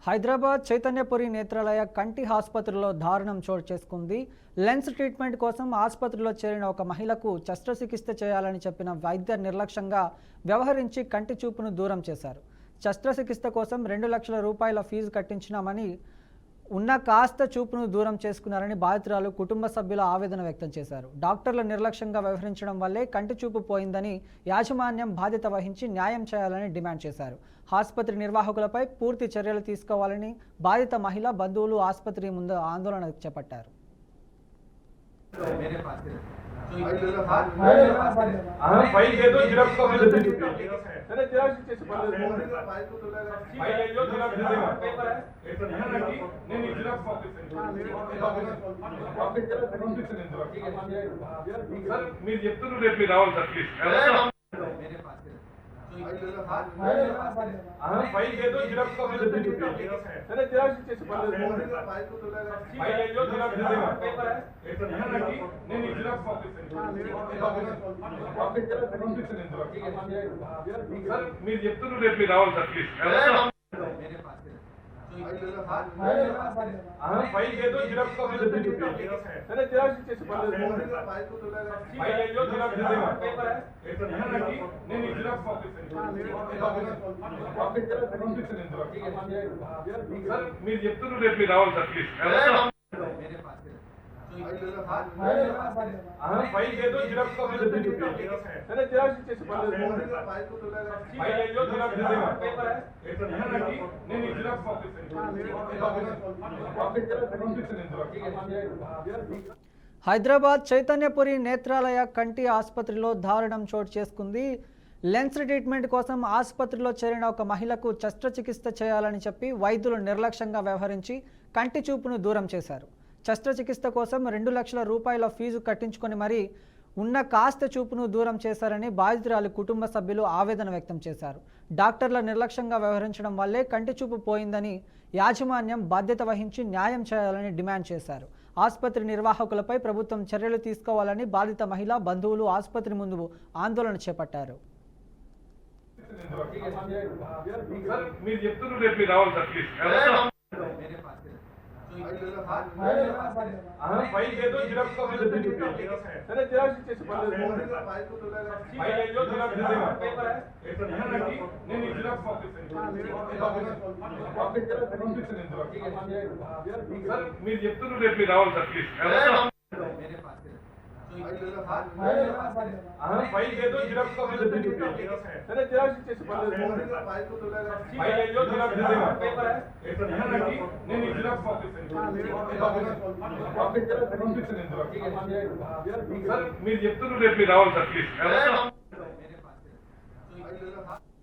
హైదరాబాద్ చైతన్యపురి నేత్రాలయ కంటి ఆసుపత్రిలో దారుణం చోటు చేసుకుంది. లెన్స్ ట్రీట్మెంట్ కోసం ఆసుపత్రిలో చేరిన ఒక మహిళకు శస్త్రచికిత్స చేయాలని చెప్పిన వైద్య నిర్లక్ష్యంగా వ్యవహరించి కంటి చూపును దూరం చేశారు. శస్త్రచికిత్స కోసం 2 లక్షల రూపాయల ఫీజు కట్టించినామని ఉన్న కాస్త చూపును దూరం చేసుకున్నారని బాధితురాలు కుటుంబ సభ్యులు ఆవేదన వ్యక్తం చేశారు. డాక్టర్ల నిర్లక్ష్యంగా వ్యవహరించడం వల్లే కంటి చూపు పోయిందని యాజమాన్యం బాధ్యత వహించి న్యాయం చేయాలని డిమాండ్ చేశారు. ఆసుపత్రి నిర్వాహకులపై పూర్తి చర్యలు తీసుకోవాలని బాధిత మహిళ బంధువులు ఆసుపత్రి ముందు ఆందోళన చేపట్టారు. మీరు చెప్తున్నారు రేపు రావాలి సార్ ప్లీజ్. మీరు చెప్తున్నారు రేపు రావాలి సార్ ప్లీజ్. మీరు చెప్తున్నారు రేపు రావాలి సార్ ప్లీజ్. హైదరాబాద్ చైతన్యపురి నేత్రాలయ కంటి ఆసుపత్రిలో దారుణం చోటు చేసుకుంది. లెన్స్ ట్రీట్మెంట్ కోసం ఆసుపత్రిలో చేరిన ఒక మహిళకు శస్త్రచికిత్స చేయాలని చెప్పి వైద్యులు నిర్లక్ష్యంగా వ్యవహరించి కంటి చూపును దూరం చేశారు. శస్త్రచికిత్స కోసం 2 లక్షల రూపాయల ఫీజు కట్టించుకొని మరీ ఉన్న కాస్త చూపును దూరం చేశారని బాధితురాలి కుటుంబ సభ్యులు ఆవేదన వ్యక్తం చేశారు. డాక్టర్ల నిర్లక్ష్యంగా వ్యవహరించడం వల్లే కంటి చూపు పోయిందని యాజమాన్యం బాధ్యత వహించి న్యాయం చేయాలని డిమాండ్ చేశారు. ఆసుపత్రి నిర్వాహకులపై ప్రభుత్వం చర్యలు తీసుకోవాలని బాధిత మహిళ బంధువులు ఆసుపత్రి ముందు ఆందోళన చేపట్టారు. మీరు చెప్తున్నారు రేపు రావాలి సార్ ప్లీజ్. మీరు చెప్తున్నారు రేపు రావాలి సార్ ప్లీజ్. మీరు చెప్తున్నారు రేపు రావాలి సార్ ప్లీజ్.